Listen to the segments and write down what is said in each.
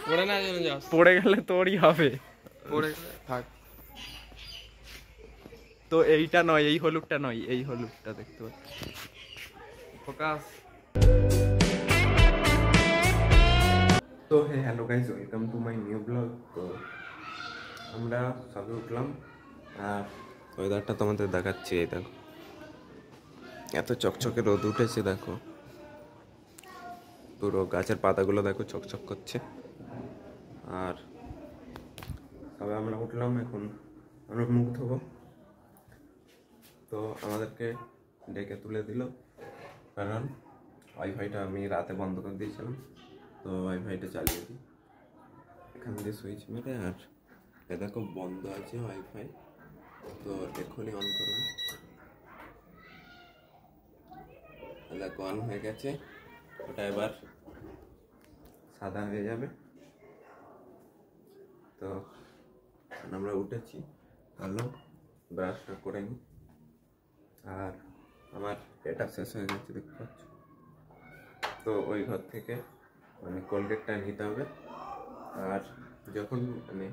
পড়ে না যেন যাস, পড়ে গেলে তোরই হবে। পড়ে গেলে থাক। তো এইটা নয়, এই হলুদটা নয়, এই হলুদটা দেখতে পাচ্ছি। ফোকাস। তো hello guys, welcome to my new blog. তো আমরা সবে উঠলাম আর ওয়েদারটা তোমাদের দেখাচ্ছি। এই দেখো এত চকচকে রোদ উঠেছে, দেখো পুরো গাছের পাতাগুলো দেখো চকচক করছে। আর সবে আমরা উঠলাম, এখন আমরা মুখ ধোবো। তো আমাদেরকে ডেকে তুলে দিল, কারণ ওয়াইফাইটা আমি রাতে বন্ধ করে দিয়েছিলাম, তো ওয়াইফাইটা চালিয়ে দিই এখান দিয়ে সুইচ মেরে। আর এ দেখো বন্ধ আছে ওয়াইফাই, তো এক্ষুনি অন করবো। দেখো অন হয়ে গেছে, ওটা এবার সাদা হয়ে যাবে। তো আমরা উঠেছি, ভালো ব্রাশটা করে নিই। আর আমার এটা শেষ হয়ে গেছে দেখতে পাচ্ছ। তো ওই ঘর থেকে মানে কোলগেটটা নিতে হবে। আর যখন মানে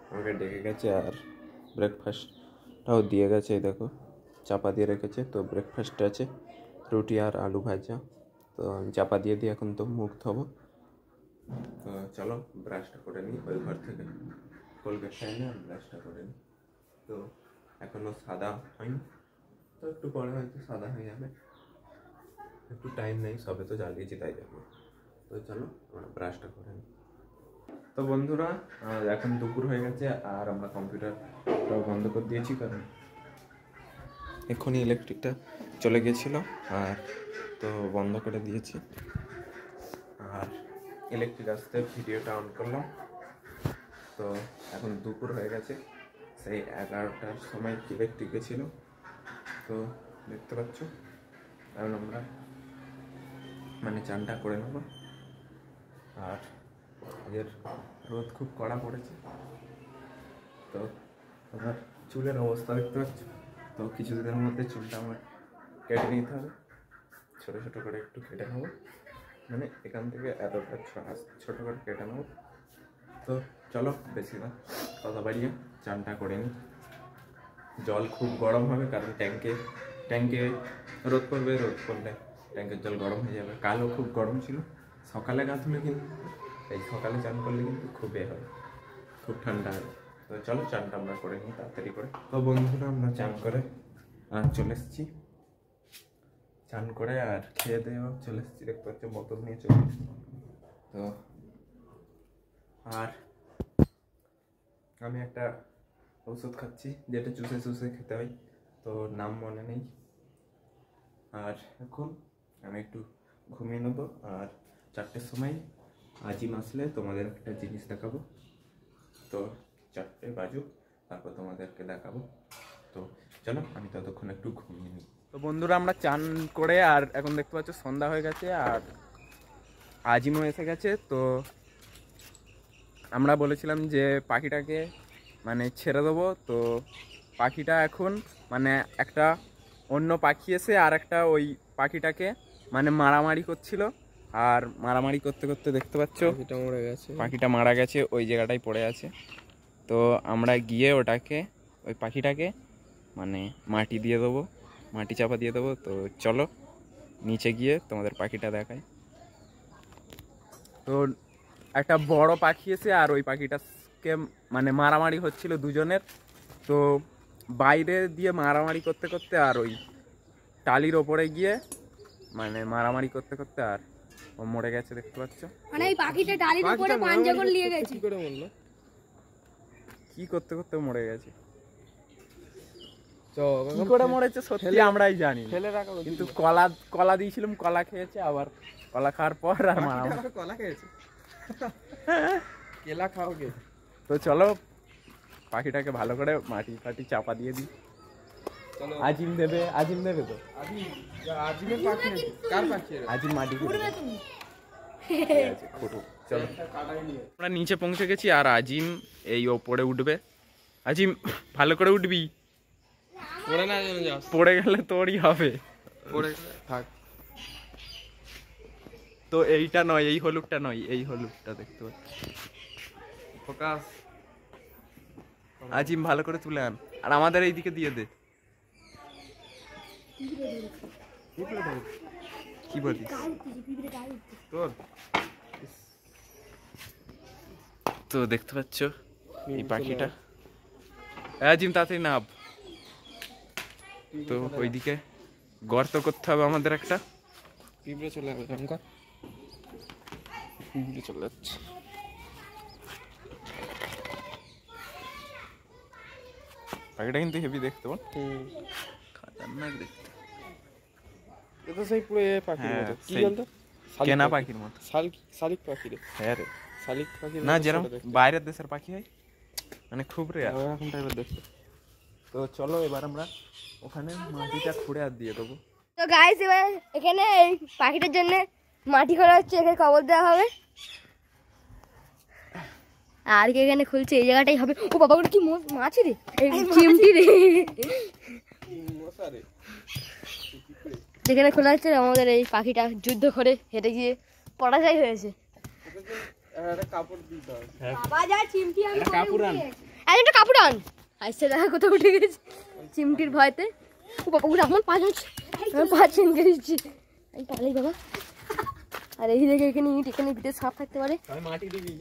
আমাকে ডেকে গেছে আর ব্রেকফাস্টটাও দিয়ে গেছে, এই দেখো চাপা দিয়ে রেখেছে। তো ব্রেকফাস্টে আছে রুটি আর আলু ভাজা। তো আমি চাপা দিয়ে দিই, এখন তো মুখ ধোবো। তো চলো ব্রাশটা করে নিই, ওই ঘর থেকে কোলগেটটা এনে ব্রাশটা করে নিই। তো এখনও সাদা হয়নি, তো একটু পরে হয়তো সাদা হয়ে যাবে, একটু টাইম নেই, সবে তো জ্বালিয়েছি তাই জন্য। তো চলো আমরা ব্রাশটা করে নিই। তো বন্ধুরা এখন দুপুর হয়ে গেছে আর আমরা কম্পিউটারটাও বন্ধ করে দিয়েছি, কারণ এক্ষুনি ইলেকট্রিকটা চলে গেছিলো আর তো বন্ধ করে দিয়েছি। আর ইলেকট্রিক আসতে ভিডিওটা অন করলাম। তো এখন দুপুর হয়ে গেছে, সেই 11টার সময় ইলেকট্রিক গেছিলো। তো দেখতে পাচ্ছ এখন আমরা মানে চানটা করে নেব। আর এর রোদ খুব কড়া পড়েছে, তো আমার চুলের অবস্থা দেখতে পাচ্ছ। তো কিছুদিনের মধ্যে চুলটা আমার কেটে নিতে হবে, ছোটো ছোটো করে একটু কেটে নেবো, মানে এখান থেকে এতটা ছোটো করে কেটে নেবো। তো চলো বেশি না কথা বাড়িয়ে চানটা করে নিই। জল খুব গরম হবে, কারণ ট্যাঙ্কে রোদ করলে ট্যাঙ্কের জল গরম হয়ে যাবে। কালও খুব গরম ছিল, সকালে গা ধুলে কিন্তু এই সকালে চান করলে কিন্তু খুবই হয়, খুব ঠান্ডা হয়। তো চলো চানটা আমরা করে নিই তাড়াতাড়ি করে। তো বন্ধুরা আমরা চান করে আর চলে এসেছি, চান করে আর খেয়ে দেওয়া চলে এসেছি, দেখতে পাচ্ছি বোতল নিয়ে চলে এসেছি। তো আর আমি একটা ওষুধ খাচ্ছি, যেটা চুষে খেতে হয়, তো নাম মনে নেই। আর এখন আমি একটু ঘুমিয়ে নেবো। আর 4টের সময় আজিম আসলে তোমাদের একটা জিনিস দেখাবো। তো 4টে বাজুক, তারপর তোমাদেরকে দেখাবো। তো চলো আমি ততক্ষণ একটু ঘুমিয়ে নিই। তো বন্ধুরা আমরা চান করে আর এখন দেখতে পাচ্ছ সন্ধ্যা হয়ে গেছে আর আজিমও এসে গেছে। তো আমরা বলেছিলাম যে পাখিটাকে মানে ছেড়ে দেবো। তো পাখিটা এখন মানে একটা অন্য পাখি এসে আর একটা ওই পাখিটাকে মানে মারামারি করছিল। আর মারামারি করতে করতে দেখতে পাচ্ছ পাখিটা মারা গেছে, ওই জায়গাটায় পড়ে আছে। তো আমরা গিয়ে ওটাকে ওই পাখিটাকে মানে মাটি দিয়ে দেবো, মাটি চাপা দিয়ে দেবো। তো চলো নিচে গিয়ে তোমাদের পাখিটা দেখাই। তো একটা বড় পাখি এসে আর ওই পাখিটাকে মানে মারামারি হচ্ছিল দুজনের। তো বাইরে দিয়ে মারামারি করতে করতে আর ওই টালির ওপরে গিয়ে মানে মারামারি করতে করতে আর ও মরে গেছে, দেখতে পাচ্ছ। মানে এই পাখিটা টালির উপরে পাঞ্জা করে নিয়ে গেছে। কি করে বললো, কি করতে করতে মরে গেছে, কি করে মরেছে সত্যি আমরাই জানি। ফেলে রাখা, কিন্তু কলা দিয়েছিলাম, কলা খেয়েছে, আবার কলা খাওয়ার পর আর মারামারি। কলা খেয়েছে, কেলা খাও গে। তো চলো পাখিটাকে ভালো করে মাটি ফাটি চাপা দিয়ে দিই। আজিম দেবে তো আজিমের পাখি নাকি? কার পাখি? আজিম মাটি চলো আমরা নিচে পৌঁছে গেছি আর আজিম এই ওপরে উঠবে। আজিম ভালো করে উঠবি, পড়ে না যেন যাস, পড়ে গেলে তোরই হবে। পড়ে গেলে থাক। তো এইটা নয়, এই হলুদটা নয়, এই হলুদটা দেখতে পাচ্ছি। ফোকাস। আজিম ভালো করে তুলে আন, আর আমাদের এইদিকে দিয়ে দে। কি বলিস তোর তো দেখতে পাচ্ছ এই পাখিটা। আজিম তাড়াতাড়ি নাব। তো ওইদিকে গর্ত করতে হবে আমাদের একটা। পিঁপড়ে চলে যাবে শঙ্কর, পিঁপড়ে চলে যাচ্ছে। পাখিটা কিন্তু হেভি দেখতে বল, খাতারনাক দেখতে। এটা সেই পুরো এ পাখির হ্যাঁ, মতো, কি সেই বলতো? কেনা পাখির মতো। শালিক পাখি রে। হ্যাঁ রে, শালিক পাখি না যেরকম বাইরের দেশের পাখি হয়, মানে খুব রেয়ার এখন টাইপের দেখতে। তো চলো এবার আমরা ওখানে মাটিটা খুঁড়ে আর দিয়ে দেবো। তো গাইস এবার এখানে এই পাখিটার জন্য মাটি খোলা হচ্ছে, এখানে কবর দেওয়া হবে। আর কি এখানে খুলছে, এই জায়গাটাই হবে। ও বাবা, ওটা কি মাছ রে, এই চিমটি রে। যেখানে খোলা হচ্ছে আমাদের এই পাখিটা যুদ্ধ করে হেঁটে গিয়ে পরাজয় হয়েছে। একটা কাপড় দিতে হবে। বাবা যা চিমটি আমি কাপড় আন। একটা কাপড় আন। আইসে দেখা কোথাও উঠে গেছে চিমটির ভয়তে। ও বাবা, ওটা আমার পা যাচ্ছে, আমার পা চিনকে দিচ্ছি। আমি পালাই বাবা। আর এই দেখে এখানে ইট, এখানে ভিতরে সাপ থাকতে পারে। মাটি দিবি,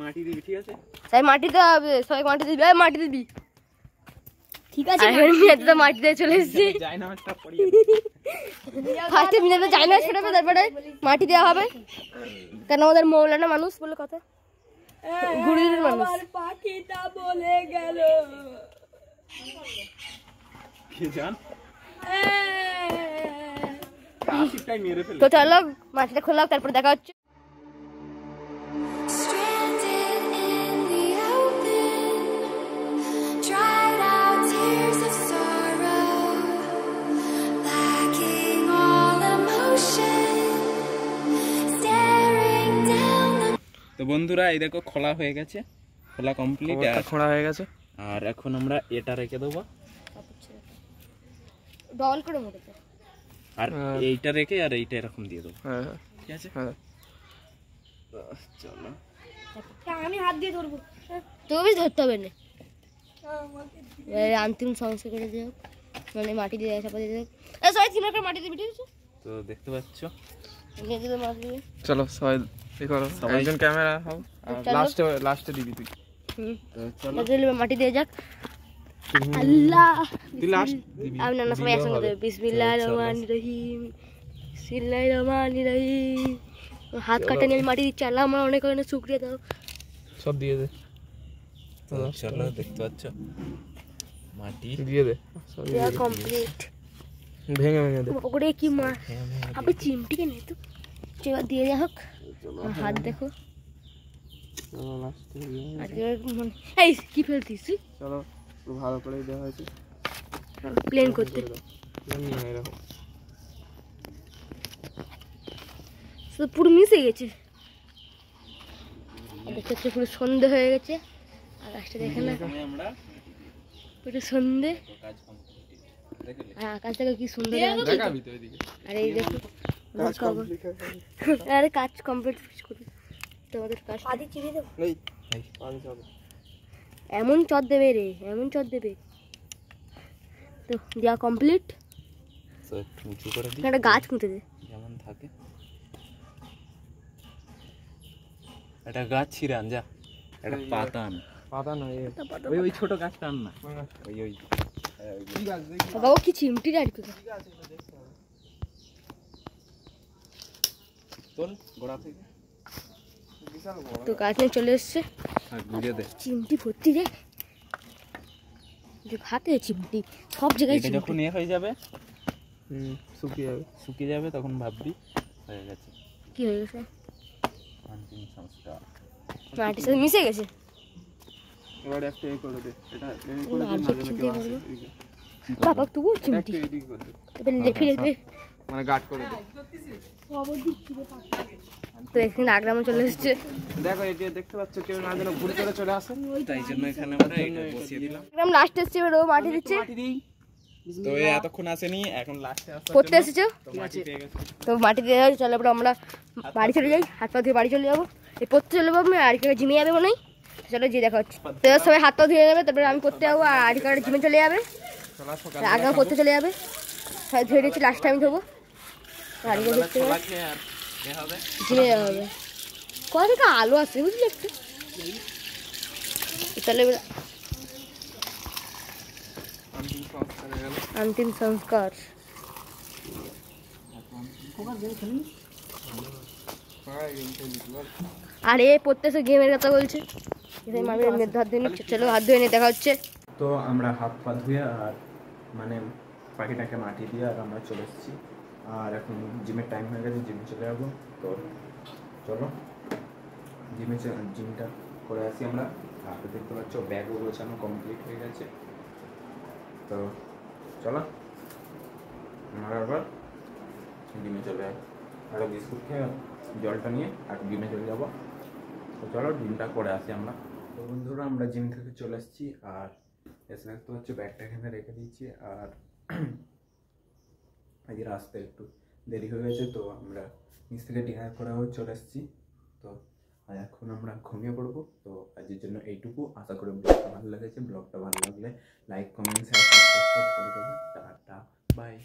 মাটি দিবি, ঠিক আছে? তাই মাটি দিতে হবে, সবাই মাটি দিবি, মাটি দিবি। ঠিক আছে, মেয়েতে তো মাটি দিয়ে চলে এসেছি। যাই না একটা পড়িয়ে ফার্স্টে মেয়েতে যাই না ছোটাবে, তারপরে মাটি দেওয়া হবে। কেন আমাদের মৌলানা মানুষ বলে কথা, গুরুদের মানুষ। পাখিটা বলে গেল কে জান কাশিটাই মেরে ফেলে। তো চলো মাটিটা খোলা, তারপরে দেখা হচ্ছে। Stranded in the open, dried out tears of sorrow, lacking all emotion, staring down the তো বন্ধুরা এই দেখো খোলা হয়ে গেছে, খোলা কমপ্লিট। খোঁড়া হয়ে গেছে। আর এখন আমরা এটা রেখে দেবো, ডবল করে মোটেছে। আর এইটা রেখে আর এইটা এরকম দিয়ে দেবো, হ্যাঁ ঠিক আছে? হ্যাঁ। চলো আমি হাত দিয়ে ধরবো, তুমি ধরতে হবে না। অন্তিম সংস্কার করে দিয়ে হোক, মানে মাটি দিয়ে চাপা দিয়ে হোক। সবাই তিন করে মাটি দিবি, ঠিক আছে? তো দেখতে পাচ্ছ, মাটি দিবি। চলো সবাই এ করো, সবাই- একজন ক্যামেরা হও, চলো। লাস্টে দিবি তুই। তো চলো মাটি দিয়ে যাক। আল্লাহ, তুই লাস্ট দিবি। আমি না সবাই একসঙ্গে দেবে। বিসমিল্লাহির রহমানির রহিম, বিসমিল্লাহির রহমানির রহিম। হাত কাটা নিয়ে আমি মাটি দিচ্ছি। আল্লাহ আমার অনেক অনেক শুকরিয়া দাও। সব দিয়ে দে, তো চলো দেখতে পাচ্ছ মাটি দিয়ে দে, সব দেওয়া কমপ্লিট। ভেঙে ভেঙে দে। ওরে কি মা, আপনি চিমটিকে নে তো, এবার দিয়ে যা হোক। হাত দেখো, চলো লাস্টে আর এই কি ফেলতিস তুই? চলো পুরো ভালো করে দেওয়া হয়েছে। প্লেন করতে এরকম তো পুরো মিশে গেছে। আর দেখতে হচ্ছে পুরো সন্ধে হয়ে গেছে। আকাশটা দেখে না, আমরা পুরো সন্ধে। কাজ কমপ্লিট। আর আকাশ থেকে কি সুন্দর লাগছে। দেখাবি তো এদিকে। আর এই দেখো আরে কাজ কমপ্লিট করি তোমাদের কাজ। পাদি চিড়ে দেবো, এই পানি চলো। এমন চট দেবে রে, এমন চট দেবে। তো দেওয়া কমপ্লিট। তো একটু উঁচু করে দিই, একটা গাছ পুঁতে দে। যেমন থাকে একটা গাছ ছিঁড়ে আন, যা একটা পাতা আন। পাতা নয়, ওই ওই ছোট গাছটা আন না, ওই ওই কি গাছ দেখি? বাবা ও কি চিমটি আর কি। তোল গোড়া থেকে, বিশাল বড়। তো গাছ নিয়ে চলে এসছে। আর ঘুরে দে। চিমটি ভর্তি রে, যে হাতে চিমটি সব জায়গায় এটা যখন চিমটি। এ হয়ে যাবে, শুকিয়ে যাবে। শুকিয়ে যাবে, তখন ভাববি হয়ে গেছে। কি হয়ে গেছে, অন্তিম সংস্কার। মাটির সাথে মিশে গেছে। এবার একটা এ করে দে, এটা এই আর করে দে, না চিমটি কেউ দিয়ে আসে করবো। এদিকে। বাবা তবু চিমটি একটা এদিকে করে দে, এবার লেফে লেফে। মানে গার্ড করে দে। তো এখানে আগ্রামে চলে এসছে। দেখো এটা দেখতে পাচ্ছ, কেউ না যেন ঘুরে চলে চলে আসে। তাই জন্য এখানে আমরা এটা বসিয়ে দিলাম। আগ্রাম লাস্ট এসছে, এবার ও মাটি দিচ্ছে। মাটি দিই, তো এই এতক্ষণ আসেনি, এখন লাস্টে আসার পড়তে জন্য এসেছো তো মাটি পেয়ে গেছে। তো মাটি দিয়ে যাও, চলো এবার আমরা বাড়ি চলে যাই, হাত পা ধুয়ে বাড়ি চলে যাবো। এই পড়তে চলে যাবো, আমি আর কি জিমে যাবে মনে হয়। চলো যে দেখা হচ্ছে। তো এবার সবাই হাত পা ধুয়ে নেবে, তারপরে আমি পড়তে যাবো আর আরিকা জিমে চলে যাবে, ছোলা সকাল আগে পড়তে চলে যাবে। সবাই ধুয়ে দিচ্ছি, লাস্ট টাইম ধোবো। আরিকা দেখতে ছোলা খেয়ে আর এ হবে। জিমে যাওয়া হবে। কোথা থেকে আলো আসছে বুঝলি একটু। তাহলে এবার অন্তিম সংস্কার হয়ে গেল। অন্তিম সংস্কার। আর এ পড়তেছে গেমের কথা বলছে, হাত ধুয়ে নিচ্ছে। চলো হাত ধুয়ে নিয়ে দেখা হচ্ছে। তো আমরা হাত পা ধুয়ে আর মানে পাখিটাকে মাটি দিয়ে আর আমরা চলে এসেছি। আর এখন জিমের টাইম হয়ে গেছে, জিমে চলে যাবো। তো চলো জিমটা করে আসি আমরা। আর দেখতে পাচ্ছ ব্যাগও গোছানো কমপ্লিট হয়ে গেছে। তো চলো আমরা আবার জিমে চলে যাবো। আরও বিস্কুট খেয়ে জলটা নিয়ে আর জিমে চলে যাবো। তো চলো জিমটা করে আসি আমরা। তো বন্ধুরা আমরা জিম থেকে চলে এসেছি, আর এসে দেখতে পাচ্ছি ব্যাগটা এখানে রেখে দিয়েছি। আর আজকে আসতে একটু দেরি হয়ে গেছে, তো আমরা নিচ থেকে ডিনার করেও চলে এসেছি। তো আর এখন আমরা ঘুমিয়ে পড়বো। তো আজকের জন্য এইটুকু। আশা করি ব্লগটা ভালো লেগেছে। ব্লগটা ভালো লাগলে লাইক, কমেন্ট, শেয়ার, সাবস্ক্রাইব করে দেবেন। Tata, by.